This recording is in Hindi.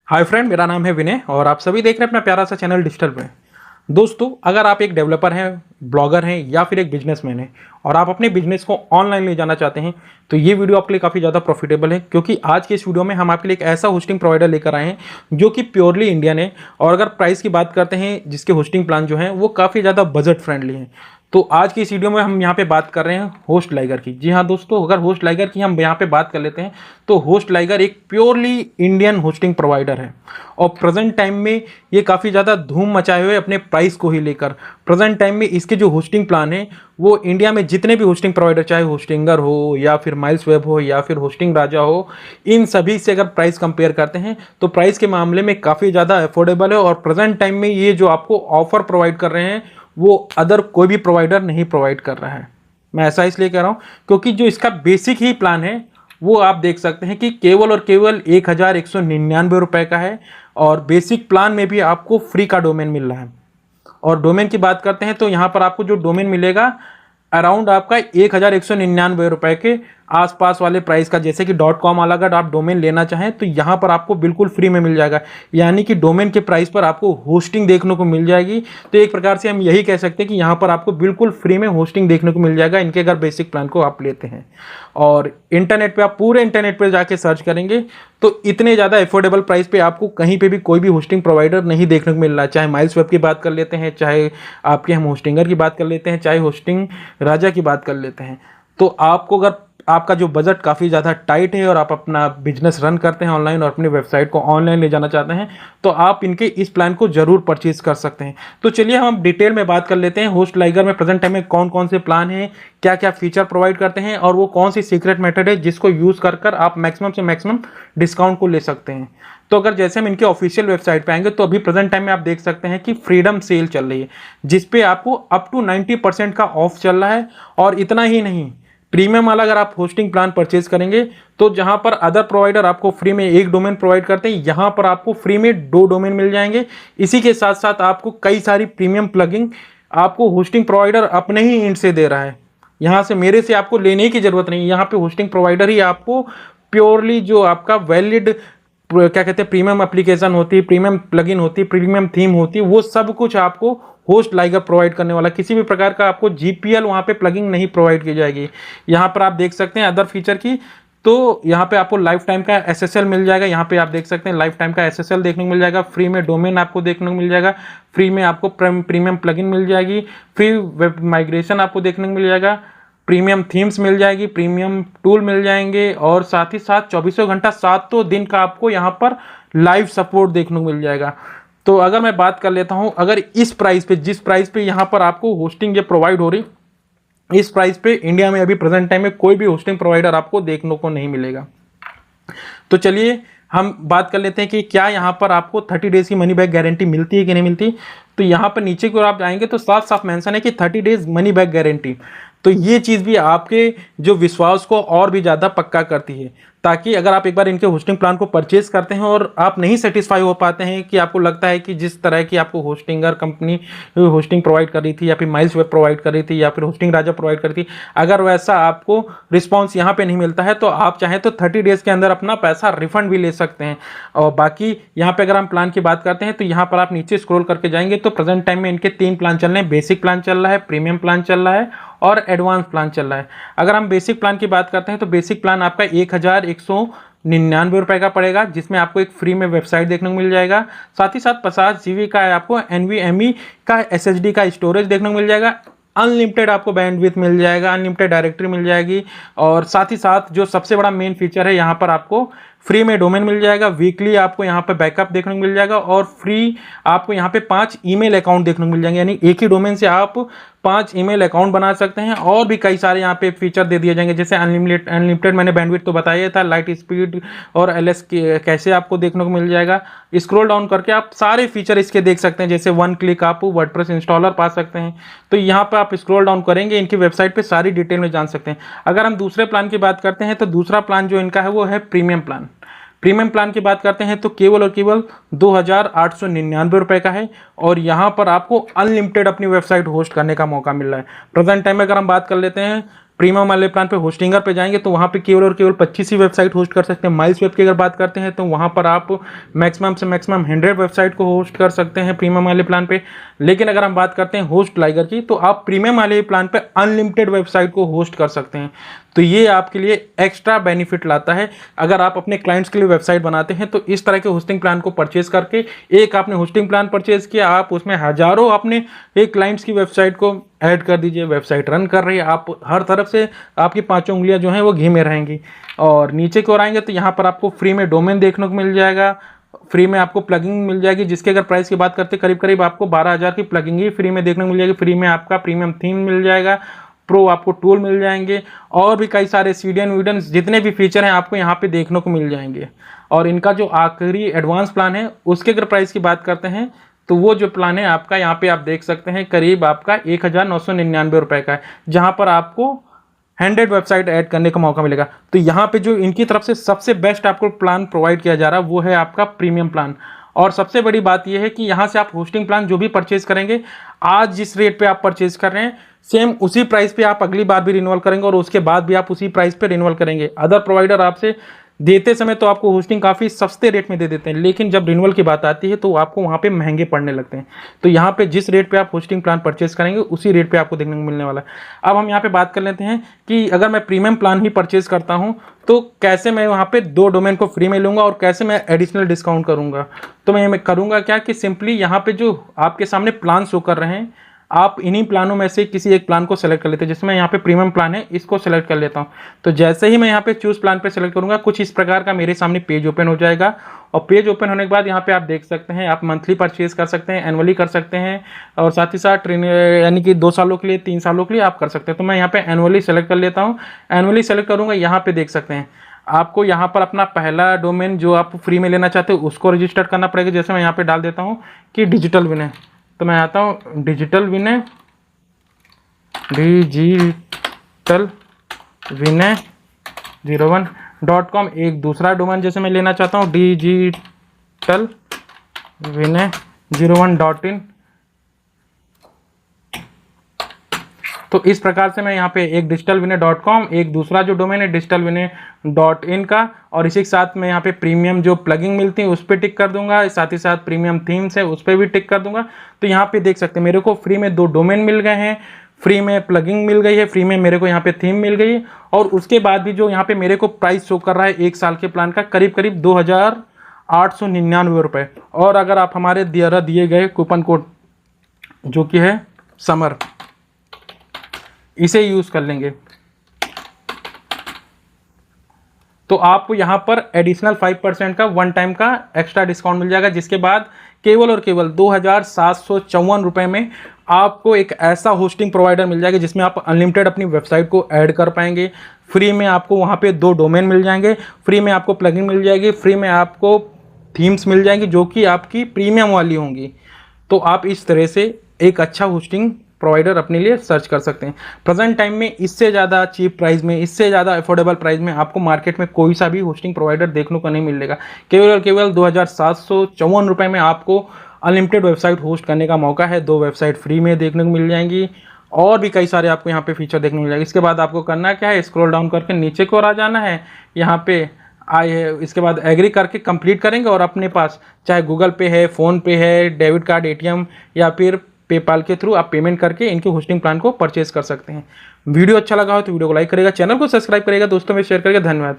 हाय फ्रेंड, मेरा नाम है विनय और आप सभी देख रहे हैं अपना प्यारा सा चैनल डिजिटल में। दोस्तों, अगर आप एक डेवलपर हैं, ब्लॉगर हैं या फिर एक बिजनेसमैन हैं और आप अपने बिजनेस को ऑनलाइन ले जाना चाहते हैं तो ये वीडियो आपके लिए काफ़ी ज़्यादा प्रॉफिटेबल है, क्योंकि आज के इस वीडियो में हम आपके लिए एक ऐसा होस्टिंग प्रोवाइडर लेकर आए हैं जो कि प्योरली इंडियन है। और अगर प्राइस की बात करते हैं, जिसके होस्टिंग प्लान जो है वो काफ़ी ज़्यादा बजट फ्रेंडली है। तो आज की इस वीडियो में हम यहाँ पे बात कर रहे हैं होस्ट लाइगर की। जी हाँ दोस्तों, अगर होस्ट लाइगर की हम यहाँ पे बात कर लेते हैं तो होस्ट लाइगर एक प्योरली इंडियन होस्टिंग प्रोवाइडर है और प्रेजेंट टाइम में ये काफ़ी ज़्यादा धूम मचाए हुए अपने प्राइस को ही लेकर। प्रेजेंट टाइम में इसके जो होस्टिंग प्लान है वो इंडिया में जितने भी होस्टिंग प्रोवाइडर, चाहे होस्टिंगर हो या फिर माइल्स वेब हो या फिर होस्टिंग राजा हो, इन सभी से अगर प्राइस कंपेयर करते हैं तो प्राइस के मामले में काफ़ी ज़्यादा अफोर्डेबल है। और प्रेजेंट टाइम में ये जो आपको ऑफर प्रोवाइड कर रहे हैं वो अदर कोई भी प्रोवाइडर नहीं प्रोवाइड कर रहा है। मैं ऐसा इसलिए कह रहा हूँ क्योंकि जो इसका बेसिक ही प्लान है वो आप देख सकते हैं कि केवल और केवल 1199 रुपये का है। और बेसिक प्लान में भी आपको फ्री का डोमेन मिल रहा है। और डोमेन की बात करते हैं तो यहाँ पर आपको जो डोमेन मिलेगा अराउंड आपका 1199 रुपये के आसपास वाले प्राइस का। जैसे कि .com वाला अगर आप डोमेन लेना चाहें तो यहाँ पर आपको बिल्कुल फ्री में मिल जाएगा, यानी कि डोमेन के प्राइस पर आपको होस्टिंग देखने को मिल जाएगी। तो एक प्रकार से हम यही कह सकते हैं कि यहाँ पर आपको बिल्कुल फ्री में होस्टिंग देखने को मिल जाएगा इनके अगर बेसिक प्लान को आप लेते हैं। और इंटरनेट पे आप पूरे इंटरनेट पे जाके सर्च करेंगे तो इतने ज़्यादा अफोर्डेबल प्राइस पे आपको कहीं पे भी कोई भी होस्टिंग प्रोवाइडर नहीं देखने को मिल रहा है। चाहे माइल्स वेब की बात कर लेते हैं, चाहे आपके हम होस्टिंगर की बात कर लेते हैं, चाहे होस्टिंग राजा की बात कर लेते हैं। तो आपको अगर आपका जो बजट काफ़ी ज़्यादा टाइट है और आप अपना बिजनेस रन करते हैं ऑनलाइन और अपनी वेबसाइट को ऑनलाइन ले जाना चाहते हैं तो आप इनके इस प्लान को जरूर परचेज कर सकते हैं। तो चलिए हम डिटेल में बात कर लेते हैं होस्ट लाइगर में प्रेजेंट टाइम में कौन कौन से प्लान हैं, क्या क्या फीचर प्रोवाइड करते हैं और वो कौन सी सीक्रेट मेथड है जिसको यूज़ कर आप मैक्सिमम से मैक्सिमम डिस्काउंट को ले सकते हैं। तो अगर जैसे हम इनके ऑफिशियल वेबसाइट पे आएंगे तो अभी प्रेजेंट टाइम में आप देख सकते हैं कि फ्रीडम सेल चल रही है जिसपे आपको अप टू 90% का ऑफ चल रहा है। और इतना ही नहीं, प्रीमियम वाला अगर आप होस्टिंग प्लान परचेज करेंगे तो जहां पर अदर प्रोवाइडर आपको फ्री में एक डोमेन प्रोवाइड करते हैं, यहां पर आपको फ्री में 2 डोमेन मिल जाएंगे। इसी के साथ साथ आपको कई सारी प्रीमियम प्लगिंग आपको होस्टिंग प्रोवाइडर अपने ही एंड से दे रहा है। यहां से मेरे से आपको लेने की जरूरत नहीं, यहाँ पे होस्टिंग प्रोवाइडर ही आपको प्योरली जो आपका वैलिड क्या कहते हैं प्रीमियम एप्लीकेशन होती है, प्रीमियम प्लगइन होती है, प्रीमियम थीम होती है, वो सब कुछ आपको होस्ट लाइगर प्रोवाइड करने वाला। किसी भी प्रकार का आपको जीपीएल वहाँ पे प्लगिंग नहीं प्रोवाइड की जाएगी। यहाँ पर आप देख सकते हैं अदर फीचर की, तो यहाँ पे आपको लाइफ टाइम का एसएसएल मिल जाएगा। यहाँ पे आप देख सकते हैं लाइफ टाइम का एसएसएल देखने को मिल जाएगा, फ्री में डोमेन आपको देखने को मिल जाएगा, फ्री में आपको प्रीमियम प्लगइन मिल जाएगी, फ्री वेब माइग्रेशन आपको देखने को मिल जाएगा, प्रीमियम थीम्स मिल जाएगी, प्रीमियम टूल मिल जाएंगे और साथ ही साथ 24 घंटा 7 दिन का आपको यहाँ पर लाइव सपोर्ट देखने को मिल जाएगा। तो अगर मैं बात कर लेता हूँ, अगर इस प्राइस पे, जिस प्राइस पे यहाँ पर आपको होस्टिंग ये प्रोवाइड हो रही, इस प्राइस पे इंडिया में अभी प्रेजेंट टाइम में कोई भी होस्टिंग प्रोवाइडर आपको देखने को नहीं मिलेगा। तो चलिए हम बात कर लेते हैं कि क्या यहाँ पर आपको 30 डेज की मनी बैक गारंटी मिलती है कि नहीं मिलती। तो यहाँ पर नीचे की ओर आप जाएंगे तो साफ साफ मेंशन है कि 30 डेज मनी बैक गारंटी। तो ये चीज़ भी आपके जो विश्वास को और भी ज़्यादा पक्का करती है, ताकि अगर आप एक बार इनके होस्टिंग प्लान को परचेज करते हैं और आप नहीं सेटिस्फाई हो पाते हैं कि आपको लगता है कि जिस तरह की आपको होस्टिंगर कंपनी होस्टिंग प्रोवाइड कर रही थी या फिर माइल्स वेब प्रोवाइड कर रही थी या फिर होस्टिंग राजा प्रोवाइड कर रही थी, अगर वैसा आपको रिस्पॉन्स यहाँ पे नहीं मिलता है तो आप चाहें तो 30 डेज के अंदर अपना पैसा रिफंड भी ले सकते हैं। और बाकी यहाँ पे अगर हम प्लान की बात करते हैं तो यहाँ पर आप नीचे स्क्रॉल करके जाएंगे तो प्रेजेंट टाइम में इनके 3 प्लान चल रहे हैं। बेसिक प्लान चल रहा है, प्रीमियम प्लान चल रहा है और एडवांस प्लान चल रहा है। अगर हम बेसिक प्लान की बात करते हैं तो बेसिक प्लान आपका 1199 रुपये का पड़ेगा, जिसमें आपको एक फ्री में वेबसाइट देखने को मिल जाएगा, साथ ही साथ 50 GB का आपको NVMe का SSD का स्टोरेज देखने को मिल जाएगा, अनलिमिटेड आपको बैंडविड्थ मिल जाएगा, अनलिमिटेड डायरेक्टरी मिल जाएगी और साथ ही साथ जो सबसे बड़ा मेन फीचर है, यहाँ पर आपको फ्री में डोमेन मिल जाएगा, वीकली आपको यहाँ पे बैकअप देखने को मिल जाएगा और फ्री आपको यहाँ पे 5 ईमेल अकाउंट देखने को मिल जाएंगे। यानी एक ही डोमेन से आप 5 ईमेल अकाउंट बना सकते हैं। और भी कई सारे यहाँ पे फीचर दे दिए जाएंगे, जैसे अनलिमिटेड मैंने बैंडविड्थ तो बताया था, लाइट स्पीड और LS कैसे आपको देखने को मिल जाएगा। स्क्रॉल डाउन करके आप सारे फीचर इसके देख सकते हैं, जैसे 1 क्लिक आप वर्डप्रेस इंस्टॉलर पा सकते हैं। तो यहाँ पर आप स्क्रॉल डाउन करेंगे, इनकी वेबसाइट पर सारी डिटेल में जान सकते हैं। अगर हम दूसरे प्लान की बात करते हैं तो दूसरा प्लान जो इनका है वो है प्रीमियम प्लान। प्रीमियम प्लान की बात करते हैं तो केवल और केवल 2899 रुपये का है और यहाँ पर आपको अनलिमिटेड अपनी वेबसाइट होस्ट करने का मौका मिल रहा है। प्रेजेंट टाइम में अगर हम बात कर लेते हैं प्रीमियम वाले प्लान पे होस्टिंगर पे जाएंगे तो वहाँ पे केवल और केवल 25 ही वेबसाइट होस्ट कर सकते हैं। माइल्स वेब की अगर बात करते हैं तो वहाँ पर आप मैक्सिमम से मैक्सिमम 100 वेबसाइट को होस्ट कर सकते हैं प्रीमियम वाले प्लान पे। लेकिन अगर हम बात करते हैं होस्ट लाइगर की, तो आप प्रीमियम वाले प्लान पे अनलिमिटेड वेबसाइट को होस्ट कर सकते हैं। तो ये आपके लिए एक्स्ट्रा बेनिफिट लाता है। अगर आप अपने क्लाइंट्स के लिए वेबसाइट बनाते हैं तो इस तरह के होस्टिंग प्लान को परचेज करके, एक आपने होस्टिंग प्लान परचेज किया, आप उसमें हजारों अपने एक क्लाइंट्स की वेबसाइट को ऐड कर दीजिए, वेबसाइट रन कर रही है, आप हर तरफ से आपकी पांचों उंगलियां जो हैं वो घी में रहेंगी। और नीचे की ओर आएंगे तो यहाँ पर आपको फ्री में डोमेन देखने को मिल जाएगा, फ्री में आपको प्लगिंग मिल जाएगी, जिसके अगर प्राइस की बात करते हैं करीब करीब आपको 12,000 की प्लगिंग ही फ्री में देखने को मिल जाएगी। फ्री में आपका प्रीमियम थीम मिल जाएगा, प्रो आपको टूल मिल जाएंगे, और भी कई सारे सीडियन वीडियन जितने भी फीचर हैं आपको यहाँ पे देखने को मिल जाएंगे। और इनका जो आखिरी एडवांस प्लान है उसके अगर प्राइस की बात करते हैं तो वो जो प्लान है आपका यहाँ पे आप देख सकते हैं करीब आपका 1999 रुपये का है, जहाँ पर आपको 100 वेबसाइट ऐड करने का मौका मिलेगा। तो यहाँ पे जो इनकी तरफ से सबसे बेस्ट आपको प्लान प्रोवाइड किया जा रहा है वो है आपका प्रीमियम प्लान। और सबसे बड़ी बात यह है कि यहाँ से आप होस्टिंग प्लान जो भी परचेज करेंगे, आज जिस रेट पे आप परचेज कर रहे हैं सेम उसी प्राइस पे आप अगली बार भी रिन्यूअल करेंगे और उसके बाद भी आप उसी प्राइस पे रिन्यूअल करेंगे। अदर प्रोवाइडर आपसे देते समय तो आपको होस्टिंग काफ़ी सस्ते रेट में दे देते हैं, लेकिन जब रिन्यूअल की बात आती है तो आपको वहाँ पे महंगे पड़ने लगते हैं। तो यहाँ पे जिस रेट पे आप होस्टिंग प्लान परचेज करेंगे उसी रेट पे आपको देखने को मिलने वाला है। अब हम यहाँ पे बात कर लेते हैं कि अगर मैं प्रीमियम प्लान ही परचेज करता हूँ तो कैसे मैं वहाँ पे 2 डोमेन को फ्री में लूँगा और कैसे मैं एडिशनल डिस्काउंट करूँगा। तो मैं करूँगा क्या कि सिंपली यहाँ पे जो आपके सामने प्लान शो कर रहे हैं, आप इन्हीं प्लानों में से किसी एक प्लान को सेलेक्ट कर लेते हैं। जिसमें यहाँ पे प्रीमियम प्लान है इसको सेलेक्ट कर लेता हूँ। तो जैसे ही मैं यहाँ पे चूज प्लान पे सेलेक्ट करूँगा, कुछ इस प्रकार का मेरे सामने पेज ओपन हो जाएगा। और पेज ओपन होने के बाद यहाँ पे आप देख सकते हैं आप मंथली परचेज कर सकते हैं, एनुअली कर सकते हैं, और साथ ही साथ यानी कि 2 सालों के लिए, 3 सालों के लिए आप कर सकते हैं। तो मैं यहाँ पे एनुअली सेलेक्ट कर लेता हूँ। एनुअली सेलेक्ट करूँगा, यहाँ पे देख सकते हैं आपको यहाँ पर अपना पहला डोमेन जो आप फ्री में लेना चाहते हो उसको रजिस्टर करना पड़ेगा। जैसे मैं यहाँ पे डाल देता हूँ कि डिजिटल विनय, तो मैं आता हूँ डिजिटल विनय 01.com। एक दूसरा डोमेन जैसे मैं लेना चाहता हूँ digital vinay 01.in। तो इस प्रकार से मैं यहाँ पे एक digitalvinay.com, एक दूसरा जो डोमेन है digitalvinay.in का, और इसी के साथ मैं यहाँ पे प्रीमियम जो प्लगिंग मिलती है उस पर टिक कर दूंगा, साथ ही साथ प्रीमियम थीम्स है उस पर भी टिक कर दूंगा। तो यहाँ पे देख सकते हैं मेरे को फ्री में 2 डोमेन मिल गए हैं, फ्री में प्लगिंग मिल गई है, फ्री में मेरे को यहाँ पे थीम मिल गई है, और उसके बाद भी जो यहाँ पे मेरे को प्राइस शो कर रहा है 1 साल के प्लान का करीब करीब 2,899 रुपये। और अगर आप हमारे द्वारा दिए गए कूपन कोड जो कि है समर, इसे यूज कर लेंगे तो आपको यहाँ पर एडिशनल 5% का 1 टाइम का एक्स्ट्रा डिस्काउंट मिल जाएगा, जिसके बाद केवल और केवल 2,754 रुपये में आपको एक ऐसा होस्टिंग प्रोवाइडर मिल जाएगा जिसमें आप अनलिमिटेड अपनी वेबसाइट को ऐड कर पाएंगे। फ्री में आपको वहाँ पे 2 डोमेन मिल जाएंगे, फ्री में आपको प्लगइन मिल जाएगी, फ्री में आपको थीम्स मिल जाएंगी जो कि आपकी प्रीमियम वाली होंगी। तो आप इस तरह से एक अच्छा होस्टिंग प्रोवाइडर अपने लिए सर्च कर सकते हैं। प्रेजेंट टाइम में इससे ज़्यादा चीप प्राइस में, इससे ज़्यादा अफोर्डेबल प्राइस में आपको मार्केट में कोई सा भी होस्टिंग प्रोवाइडर देखने को नहीं मिलेगा। केवल और केवल 2,754 रुपये में आपको अनलिमिटेड वेबसाइट होस्ट करने का मौका है। 2 वेबसाइट फ्री में देखने को मिल जाएंगी और भी कई सारे आपको यहाँ पे फीचर देखने को मिल जाएंगे। इसके बाद आपको करना क्या है, स्क्रॉल डाउन करके नीचे को आ जाना है, यहाँ पे आए है, इसके बाद एग्री करके कंप्लीट करेंगे और अपने पास चाहे गूगल पे है, फ़ोन पे है, डेबिट कार्ड, ATM या फिर पेपाल के थ्रू आप पेमेंट करके इनके होस्टिंग प्लान को परचेज कर सकते हैं। वीडियो अच्छा लगा हो तो वीडियो को लाइक करेगा, चैनल को सब्सक्राइब करेगा, दोस्तों में शेयर करेगा। धन्यवाद।